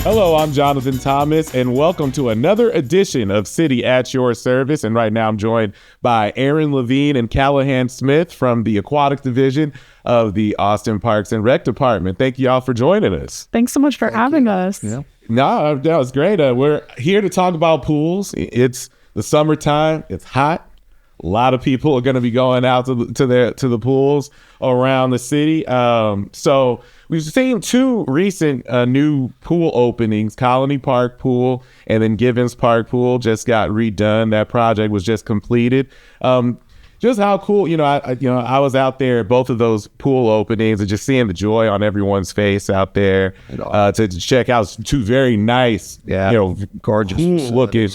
Hello, I'm Jonathan Thomas, and welcome to another edition of City at Your Service. And right now I'm joined by Aaron Levine and Callahan Smith from the Aquatic division of the Austin Parks and Rec Department. Thank you all for joining us. Thanks so much for having us. Yeah. No, that was great. We're here to talk about pools. It's the summertime. It's hot. A lot of people are going to be going out to the pools around the city. So we've seen two recent new pool openings. Colony Park Pool and then Givens Park Pool just got redone. That project was just completed. Just how cool, I was out there at both of those pool openings and just seeing the joy on everyone's face out there to check out two very nice, gorgeous looking,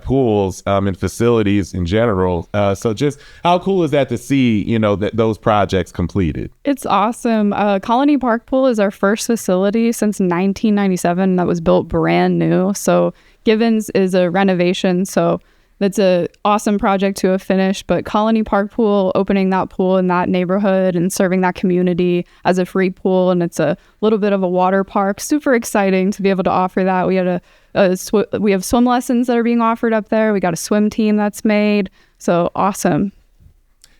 pools and facilities in general. So just how cool is that to see, that those projects completed? It's awesome. Colony Park Pool is our first facility since 1997 that was built brand new. So Givens is a renovation. So that's an awesome project to have finished, but Colony Park Pool, opening that pool in that neighborhood and serving that community as a free pool, and it's a little bit of a water park. Super exciting to be able to offer that. We had we have swim lessons that are being offered up there. We got a swim team that's made, so awesome.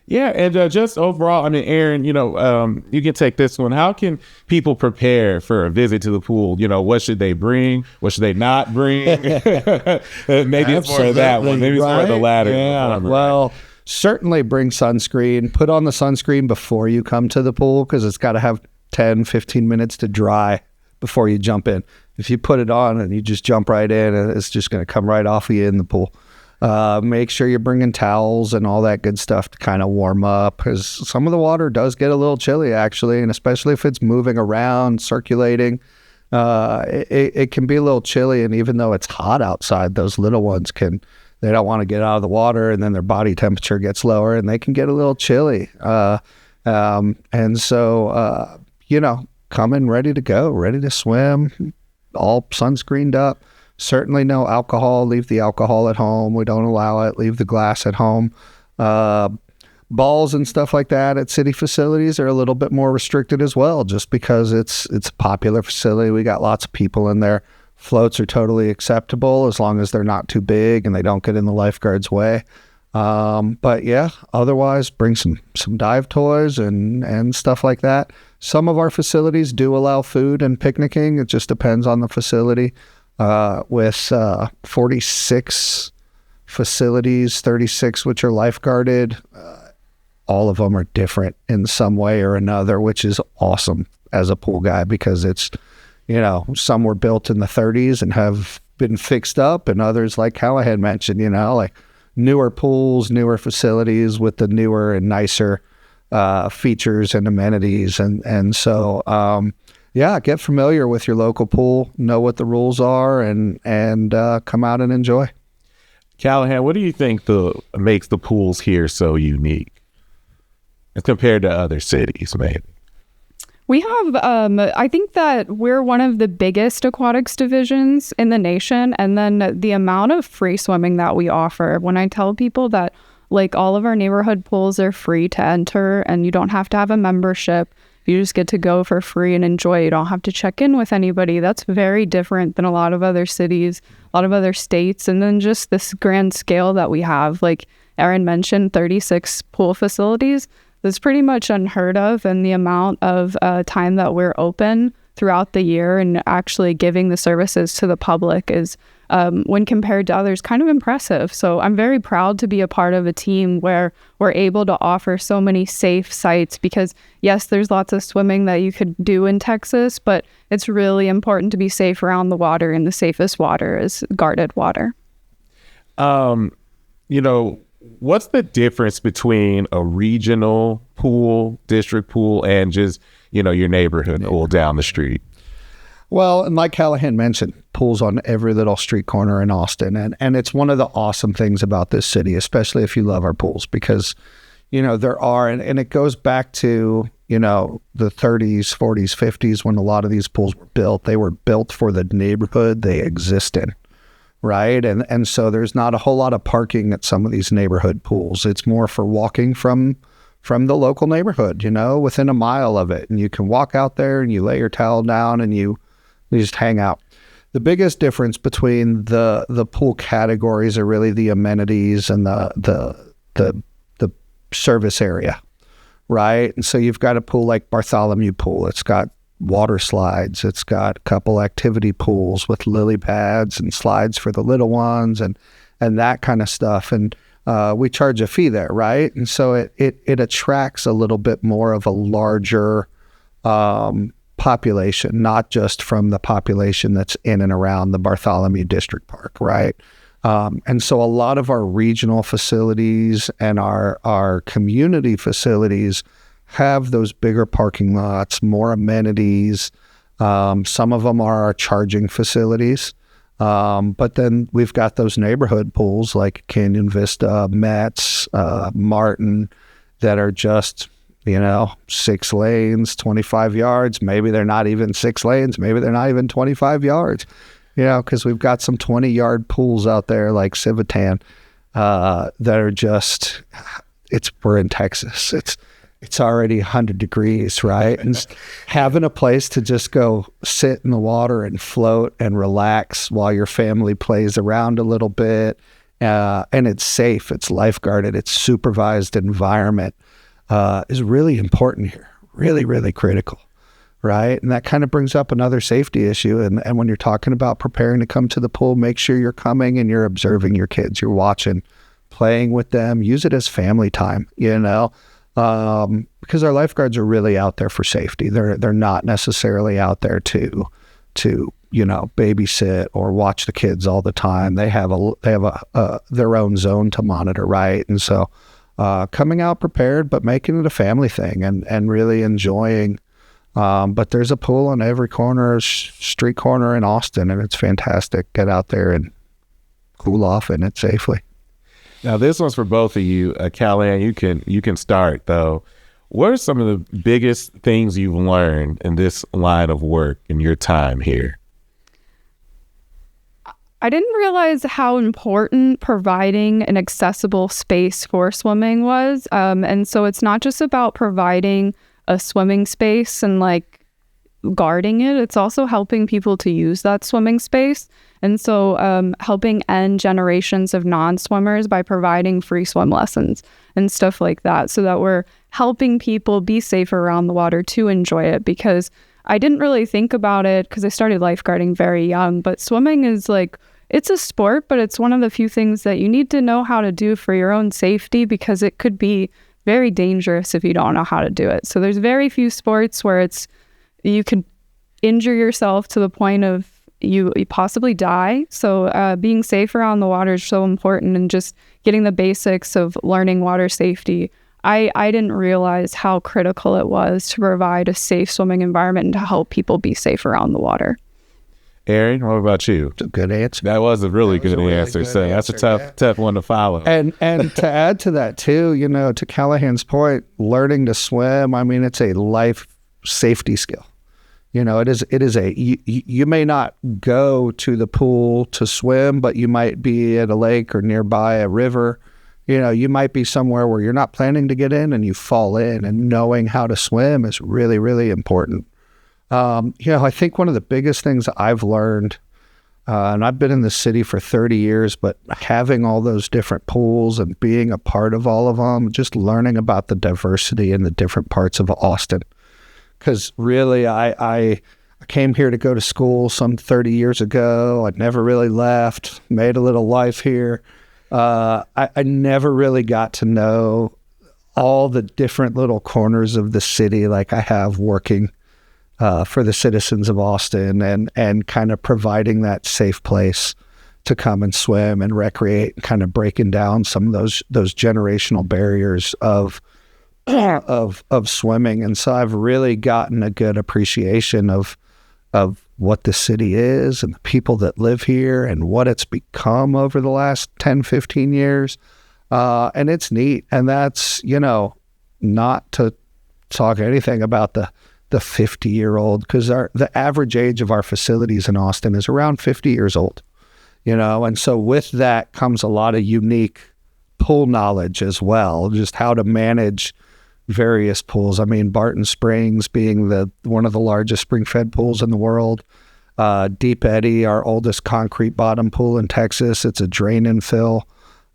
Yeah, and just overall, Aaron, you can take this one. How can people prepare for a visit to the pool? What should they bring? What should they not bring? Maybe it's more of that one. Maybe it's more of the latter. Yeah, well, certainly bring sunscreen. Put on the sunscreen before you come to the pool because it's got to have 10, 15 minutes to dry before you jump in. If you put it on and you just jump right in, it's just going to come right off of you in the pool. Make sure you're bringing towels and all that good stuff to kind of warm up because some of the water does get a little chilly actually, and especially if it's moving around, circulating, it can be a little chilly. And even though it's hot outside, those little ones they don't want to get out of the water, and then their body temperature gets lower and they can get a little chilly. And so, come in ready to go, ready to swim, all sunscreened up. Certainly no alcohol. Leave the alcohol at home. We don't allow it. Leave the glass at home. Balls and stuff like that at city facilities are a little bit more restricted as well, just because it's a popular facility. We got lots of people in there. Floats are totally acceptable as long as they're not too big and they don't get in the lifeguard's way. But yeah, otherwise bring some dive toys and stuff like that. Some of our facilities do allow food and picnicking. It just depends on the facility. With 46 facilities, 36 which are lifeguarded. All of them are different in some way or another, which is awesome as a pool guy because it's, some were built in the 30s and have been fixed up, and others, like Callahan mentioned, like newer pools, newer facilities with the newer and nicer features and amenities. And so, get familiar with your local pool, know what the rules are, and come out and enjoy. Callahan, what do you think makes the pools here so unique as compared to other cities, maybe? We have, I think that we're one of the biggest aquatics divisions in the nation, and then the amount of free swimming that we offer. When I tell people that, all of our neighborhood pools are free to enter, and you don't have to have a membership. You just get to go for free and enjoy. You don't have to check in with anybody. That's very different than a lot of other cities, a lot of other states. And then just this grand scale that we have, like Aaron mentioned, 36 pool facilities. That's pretty much unheard of. And the amount of time that we're open throughout the year and actually giving the services to the public is, when compared to others, kind of impressive. So I'm very proud to be a part of a team where we're able to offer so many safe sites because, yes, there's lots of swimming that you could do in Texas, but it's really important to be safe around the water, and the safest water is guarded water. What's the difference between a regional pool, district pool, and just, your neighborhood pool down the street? Well, and like Callahan mentioned, pools on every little street corner in Austin. And it's one of the awesome things about this city, especially if you love our pools, because, there are, and it goes back to, the 30s, 40s, 50s, when a lot of these pools were built. They were built for the neighborhood they exist in, right? And so there's not a whole lot of parking at some of these neighborhood pools. It's more for walking from the local neighborhood, within a mile of it. And you can walk out there and you lay your towel down and you just hang out. the biggest difference between the pool categories are really the amenities and the service area, right? And so you've got a pool like Bartholomew Pool. It's got water slides. It's got a couple activity pools with lily pads and slides for the little ones and that kind of stuff. And we charge a fee there, right? And so it attracts a little bit more of a larger population, not just from the population that's in and around the Bartholomew District Park, right? And so a lot of our regional facilities and our community facilities have those bigger parking lots, more amenities. Some of them are our charging facilities. But then we've got those neighborhood pools like Canyon Vista, Metz, Martin, that are just, 6 lanes, 25 yards. Maybe they're not even 6 lanes. Maybe they're not even 25 yards, because we've got some 20-yard pools out there like Civitan that are just, we're in Texas. It's already 100 degrees, right? And having a place to just go sit in the water and float and relax while your family plays around a little bit. And it's safe, it's lifeguarded, it's supervised environment is really important here. Really, really critical, right? And that kind of brings up another safety issue. And when you're talking about preparing to come to the pool, make sure you're coming and you're observing your kids. You're watching, playing with them. Use it as family time, because our lifeguards are really out there for safety. They're not necessarily out there to babysit or watch the kids all the time. They have their own zone to monitor, right? And so coming out prepared, but making it a family thing and really enjoying. But there's a pool on every corner, street corner in Austin, and it's fantastic. Get out there and cool off in it safely. Now, this one's for both of you. Callahan, you can start, though. What are some of the biggest things you've learned in this line of work in your time here? I didn't realize how important providing an accessible space for swimming was. And so it's not just about providing a swimming space and guarding it. It's also helping people to use that swimming space. And so helping end generations of non-swimmers by providing free swim lessons and stuff like that, so that we're helping people be safer around the water to enjoy it. Because I didn't really think about it because I started lifeguarding very young, but swimming is it's a sport, but it's one of the few things that you need to know how to do for your own safety, because it could be very dangerous if you don't know how to do it. So there's very few sports where you could injure yourself to the point of you possibly die. So being safe around the water is so important, and just getting the basics of learning water safety. I didn't realize how critical it was to provide a safe swimming environment and to help people be safe around the water. Aaron, what about you? It's a good answer. That was a really good answer. So that's a tough one to follow. And to add to that too, to Callahan's point, learning to swim, it's a life safety skill. It is you may not go to the pool to swim, but you might be at a lake or nearby a river. You might be somewhere where you're not planning to get in and you fall in, and knowing how to swim is really, really important. I think one of the biggest things I've learned, and I've been in the city for 30 years, but having all those different pools and being a part of all of them, just learning about the diversity in the different parts of Austin. Because really, I came here to go to school some 30 years ago. I'd never really left, made a little life here. I never really got to know all the different little corners of the city like I have working for the citizens of Austin, and kind of providing that safe place to come and swim and recreate, and kind of breaking down some of those generational barriers of swimming. And so I've really gotten a good appreciation of what the city is and the people that live here and what it's become over the last 10, 15 years. And it's neat. And that's, not to talk anything about the 50-year-old, because the average age of our facilities in Austin is around 50 years old, and so with that comes a lot of unique pool knowledge as well, just how to manage various pools. Barton Springs being one of the largest spring-fed pools in the world, Deep Eddy, our oldest concrete bottom pool in Texas. It's a drain and fill.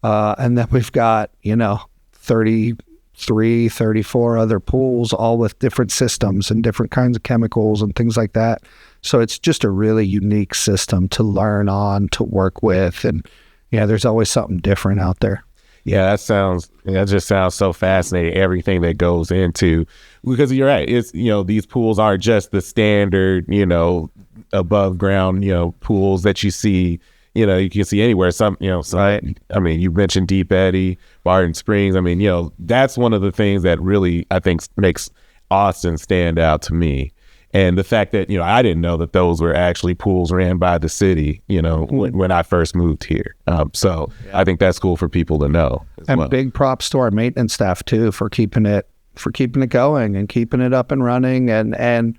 And then we've got, 33, 34 other pools, all with different systems and different kinds of chemicals and things like that. So it's just a really unique system to learn on, to work with. And there's always something different out there. Yeah, that just sounds so fascinating, everything that goes into, because you're right. It's, these pools aren't just the standard, above ground, pools that you see, you can see anywhere. Right. I mean, you mentioned Deep Eddy, Barton Springs. I mean, that's one of the things that really, I think, makes Austin stand out to me. And the fact that, I didn't know that those were actually pools ran by the city, when I first moved here. So I think that's cool for people to know. And big props to our maintenance staff too, for keeping it going and keeping it up and running and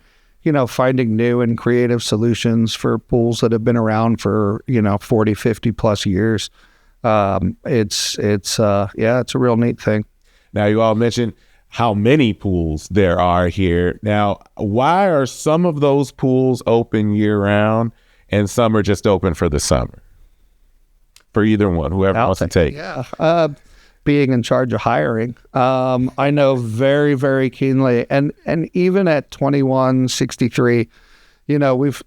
finding new and creative solutions for pools that have been around for, 40, 50 plus years. It's a real neat thing. Now, you all mentioned how many pools there are here. Now, why are some of those pools open year round and some are just open for the summer? For either one, whoever wants to take. Yeah. Being in charge of hiring, I know very, very keenly. And even at 2163,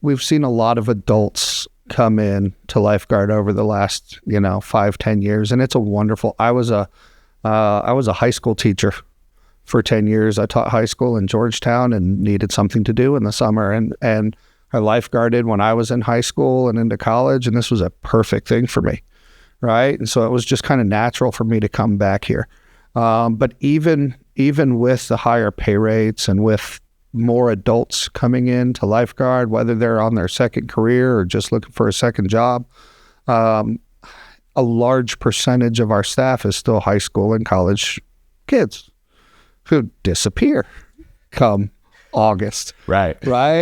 we've seen a lot of adults come in to lifeguard over the last, 5-10 years. And it's a wonderful, I was a high school teacher for 10 years. I taught high school in Georgetown and needed something to do in the summer. And I lifeguarded when I was in high school and into college. And this was a perfect thing for me. Right. And so it was just kind of natural for me to come back here. But even with the higher pay rates and with more adults coming in to lifeguard, whether they're on their second career or just looking for a second job, a large percentage of our staff is still high school and college kids who disappear come August. Right.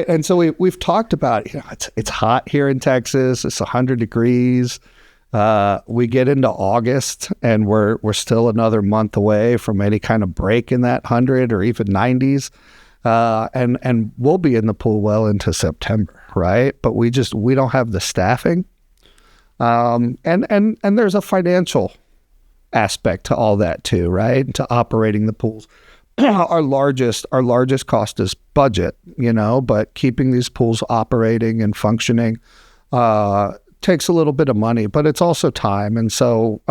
And so we've talked about, it's hot here in Texas. It's 100 degrees. We get into August and we're still another month away from any kind of break in that 100 or even 90s. And we'll be in the pool well into September, right? But we don't have the staffing. And there's a financial aspect to all that too, right? To operating the pools. Our largest cost is budget, but keeping these pools operating and functioning, takes a little bit of money, but it's also time. And so,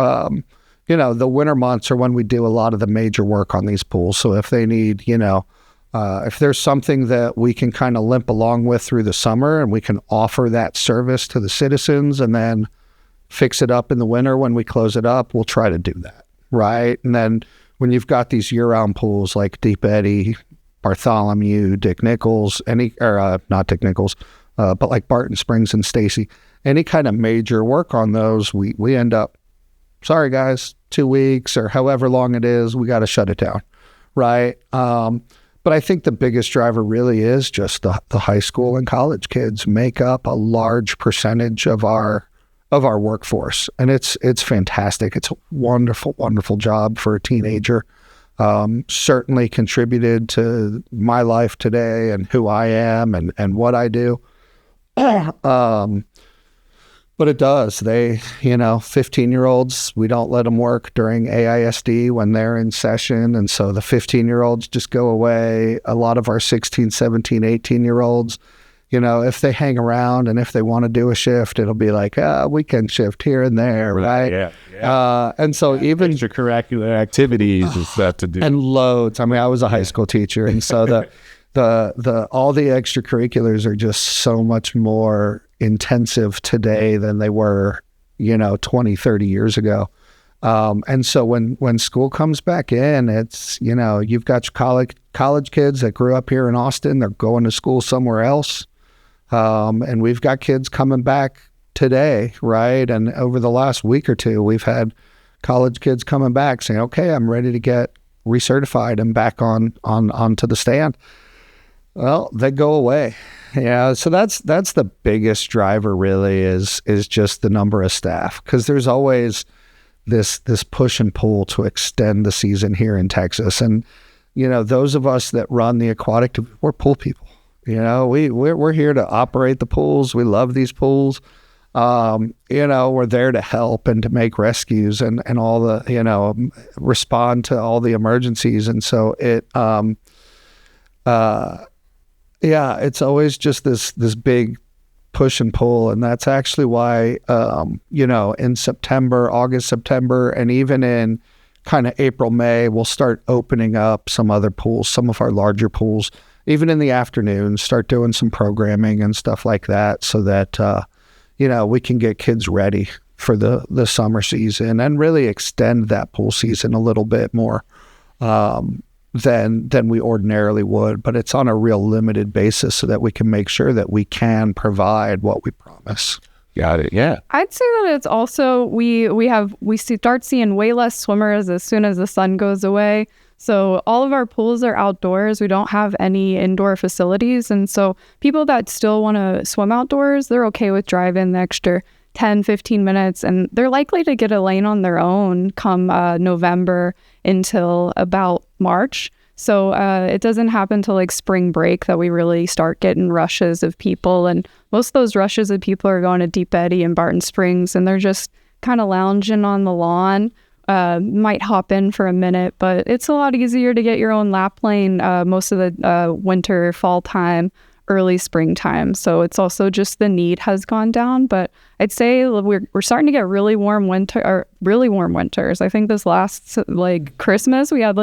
the winter months are when we do a lot of the major work on these pools. So if they need, if there's something that we can kind of limp along with through the summer and we can offer that service to the citizens and then fix it up in the winter when we close it up, we'll try to do that. Right. And then when you've got these year-round pools like Deep Eddy, Bartholomew, Dick Nichols, not Dick Nichols, but like Barton Springs and Stacy, any kind of major work on those, we end up, sorry guys, 2 weeks or however long it is, we got to shut it down, right? But I think the biggest driver really is just the high school and college kids make up a large percentage of our workforce, and it's fantastic. It's a wonderful, wonderful job for a teenager. Certainly contributed to my life today and who I am and what I do. But it does. They, 15-year-olds, we don't let them work during AISD when they're in session. And so the 15-year-olds just go away. A lot of our 16, 17, 18-year-olds, if they hang around and if they want to do a shift, it'll be like a weekend shift here and there, right? Yeah. And so even extracurricular activities and stuff to do. And loads. I mean, I was a high school teacher. And so the all the extracurriculars are just so much more intensive today than they were, 20, 30 years ago. And so when school comes back in, it's, you've got college kids that grew up here in Austin, they're going to school somewhere else. And we've got kids coming back today, right? And over the last week or two, we've had college kids coming back saying, okay, I'm ready to get recertified and back onto the stand. Well, they go away. Yeah, so that's the biggest driver really is just the number of staff, because there's always this push and pull to extend the season here in Texas. And those of us that run the Aquatic, we're pool people. We're here to operate the pools. We love these pools. We're there to help and to make rescues and all the, respond to all the emergencies. And so it's always just this big push and pull. And that's actually why, in August, September, and even in kind of April, May, we'll start opening up some other pools, some of our larger pools, even in the afternoons, start doing some programming and stuff like that so that, we can get kids ready for the summer season and really extend that pool season a little bit more than we ordinarily would. But it's on a real limited basis so that we can make sure that we can provide what we promise. Got it. Yeah. I'd say that it's also we start seeing way less swimmers as soon as the sun goes away. So all of our pools are outdoors. We don't have any indoor facilities. And so people that still want to swim outdoors, they're okay with driving the extra 10, 15 minutes. And they're likely to get a lane on their own come November until about March. So it doesn't happen till like spring break that we really start getting rushes of people. And most of those rushes of people are going to Deep Eddy and Barton Springs, and they're just kind of lounging on the lawn. Might hop in for a minute, but it's a lot easier to get your own lap lane most of the winter, fall time, early springtime. So it's also just the need has gone down. But I'd say we're starting to get really warm winters. I think this last Christmas we had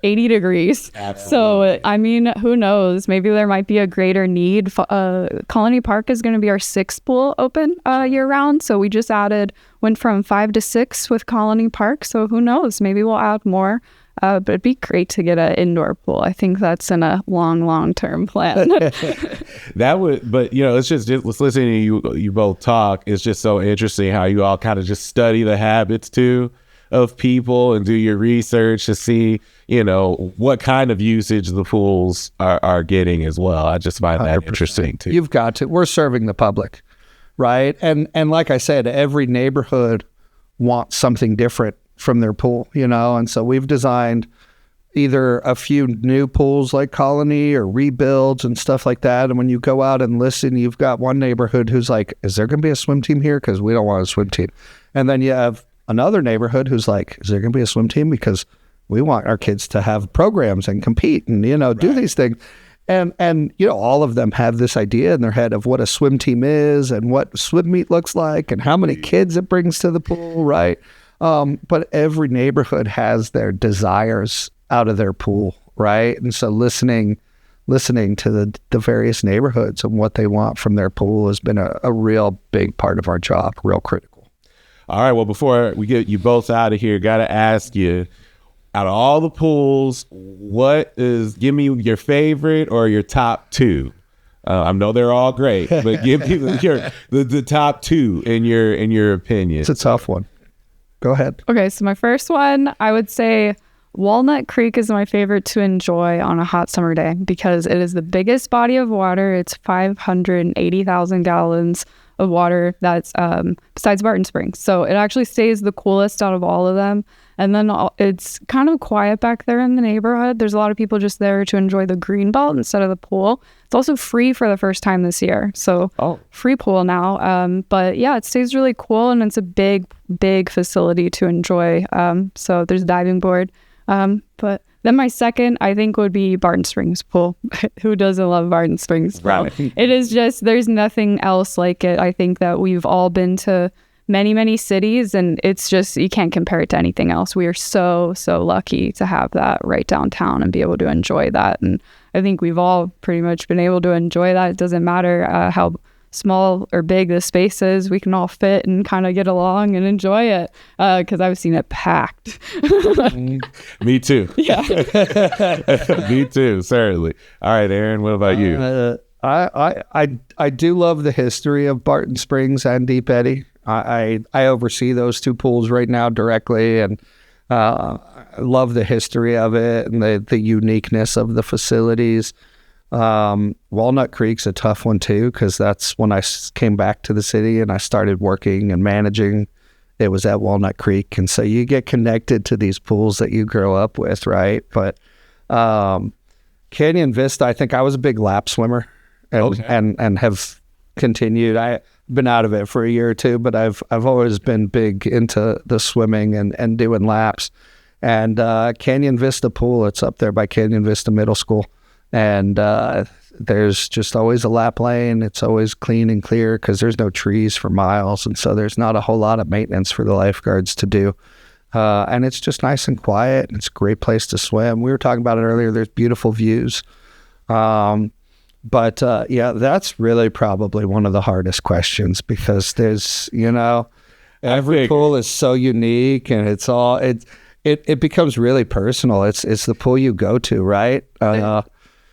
80 degrees. Absolutely. So I mean, who knows? Maybe there might be a greater need. Colony Park is going to be our 6th pool open year round. So we just went from 5 to 6 with Colony Park. So who knows? Maybe we'll add more. But it'd be great to get an indoor pool. I think that's in a long-term plan. That would, but it's just listening to you both talk. It's just so interesting how you all kind of just study the habits too of people and do your research to see, what kind of usage the pools are getting as well. I just find that 100%. Interesting too. You've got to. We're serving the public, right? And like I said, every neighborhood wants something different from their pool, and so we've designed either a few new pools like Colony or rebuilds and stuff like that. And when you go out and listen, you've got one neighborhood who's like, is there going to be a swim team here? Because we don't want a swim team. And then you have another neighborhood who's like, is there going to be a swim team? Because we want our kids to have programs and compete and, do these things. And all of them have this idea in their head of what a swim team is and what swim meet looks like and how many kids it brings to the pool, right? But every neighborhood has their desires out of their pool, right? And so listening to the various neighborhoods and what they want from their pool has been a real big part of our job, real critical. All right, well, before we get you both out of here, got to ask you, out of all the pools, give me your favorite or your top 2? I know they're all great, but give me the top 2 in your opinion. It's a tough one. Go ahead. Okay, so my first one, I would say Walnut Creek is my favorite to enjoy on a hot summer day because it is the biggest body of water. It's 580,000 gallons of water that's besides Barton Springs. So it actually stays the coolest out of all of them. And then it's kind of quiet back there in the neighborhood. There's a lot of people just there to enjoy the green belt instead of the pool. It's also free for the first time this year. So free pool now. But yeah, it stays really cool and it's a big facility to enjoy. So there's a diving board. But then my second, I think, would be Barton Springs pool. Who doesn't love Barton Springs pool? Right. It is just, there's nothing else like it. I think that we've all been to many cities and it's just, you can't compare it to anything else. We are so lucky to have that right downtown and be able to enjoy that. And I think we've all pretty much been able to enjoy that. It doesn't matter how small or big the space is, we can all fit and kind of get along and enjoy it because I've seen it packed. Me too. Yeah. Me too, certainly. All right, Aaron, what about you? I do love the history of Barton Springs and Deep Eddy. I oversee those 2 pools right now directly, and I love the history of it and the uniqueness of the facilities. Walnut Creek's a tough one too, because that's when I came back to the city and I started working and managing. It was at Walnut Creek, and so you get connected to these pools that you grow up with, right? But Canyon Vista, I think I was a big lap swimmer and have continued. I've been out of it for a year or two, but I've always been big into the swimming and doing laps. And Canyon Vista Pool, it's up there by Canyon Vista Middle School. And there's just always a lap lane. It's always clean and clear because there's no trees for miles. And so there's not a whole lot of maintenance for the lifeguards to do. And it's just nice and quiet. It's a great place to swim. We were talking about it earlier. There's beautiful views. But that's really probably one of the hardest questions because there's, every pool is so unique and it becomes really personal. It's the pool you go to, right?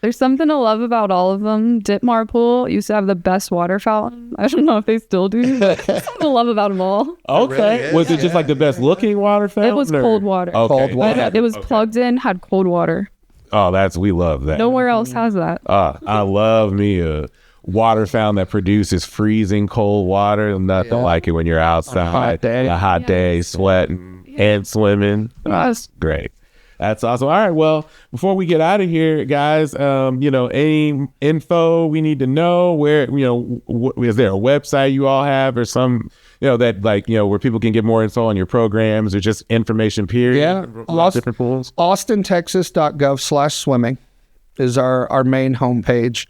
There's something to love about all of them. Ditmar Pool used to have the best water fountain. I don't know if they still do. There's something to love about them all. Okay. Really was it just like the best looking water fountain? It was cold water. Okay. Cold water. It was plugged in, had cold water. Oh, we love that. Nowhere else has that. I love me a water fountain that produces freezing cold water. Nothing like it when you're outside. A hot day, sweating and swimming. That's great. That's awesome. All right. Well, before we get out of here, guys, any info we need to know? Where, is there a website you all have or some, where people can get more info on your programs or just information period? Yeah. Different pools. AustinTexas.gov/swimming is our main homepage.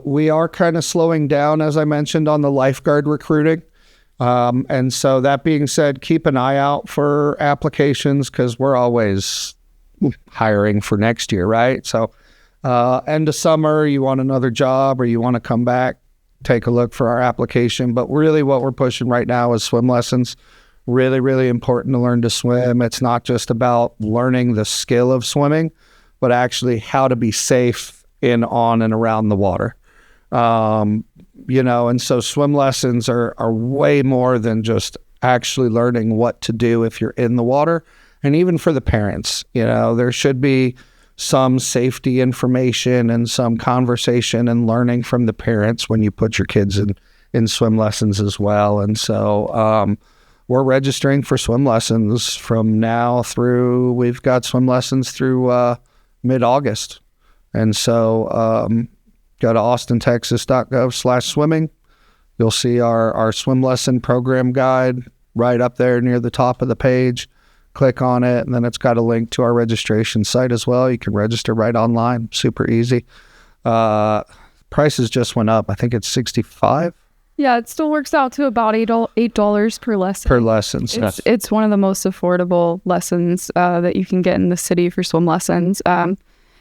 We are kind of slowing down, as I mentioned, on the lifeguard recruiting. And so that being said, keep an eye out for applications because we're always hiring for next year, right? So end of summer, you want another job or you want to come back, take a look for our application. But really what we're pushing right now is swim lessons. Really, really important to learn to swim. It's not just about learning the skill of swimming, but actually how to be safe in, on, and around the water. And so swim lessons are way more than just actually learning what to do if you're in the water. And even for the parents, there should be some safety information and some conversation and learning from the parents when you put your kids in swim lessons as well. And so we're registering for swim lessons from now through, we've got swim lessons through mid-August. And so go to AustinTexas.gov/swimming. You'll see our swim lesson program guide right up there near the top of the page. Click on it, and then it's got a link to our registration site as well. You can register right online. Super easy. Prices just went up. I think it's $65. Yeah, it still works out to about $8 per lesson. Per lesson. It's one of the most affordable lessons that you can get in the city for swim lessons.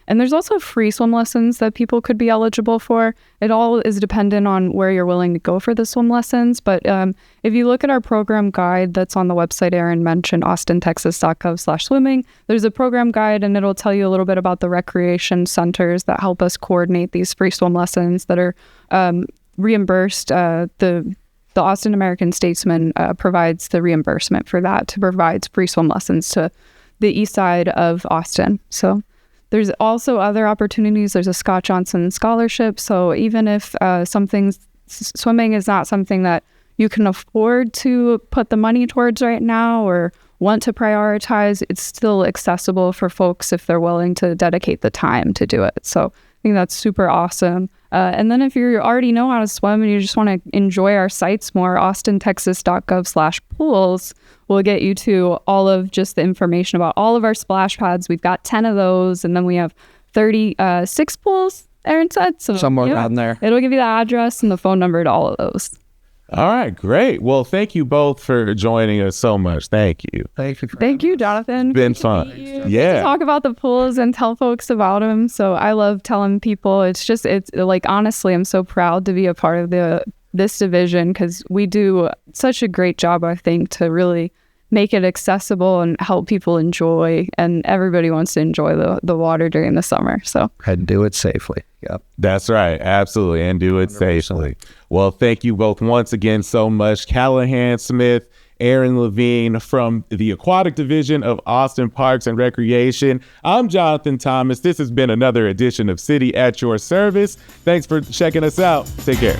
And there's also free swim lessons that people could be eligible for. It all is dependent on where you're willing to go for the swim lessons. But if you look at our program guide that's on the website Aaron mentioned, AustinTexas.gov/swimming, there's a program guide and it'll tell you a little bit about the recreation centers that help us coordinate these free swim lessons that are reimbursed. The Austin American Statesman provides the reimbursement for that to provide free swim lessons to the east side of Austin. So there's also other opportunities. There's a Scott Johnson scholarship. So even if swimming is not something that you can afford to put the money towards right now or want to prioritize, it's still accessible for folks if they're willing to dedicate the time to do it. So I think that's super awesome. And then if you already know how to swim and you just want to enjoy our sites more, AustinTexas.gov/pools will get you to all of just the information about all of our splash pads. We've got 10 of those, and then we have 36 pools, Aaron said. So somewhere around there. It'll give you the address and the phone number to all of those. All right, great. Well, thank you both for joining us so much. Thank you. Thank you, Jonathan. It's been fun. Yeah. Talk about the pools and tell folks about them. So I love telling people. It's like, honestly, I'm so proud to be a part of this division because we do such a great job, I think, to really make it accessible and help people enjoy. And everybody wants to enjoy the water during the summer. So and do it safely. Yep. That's right. Absolutely. And do it 100%. Safely. Well, thank you both once again so much. Callahan Smith, Aaron Levine from the Aquatic Division of Austin Parks and Recreation. I'm Jonathan Thomas. This has been another edition of City at Your Service. Thanks for checking us out. Take care.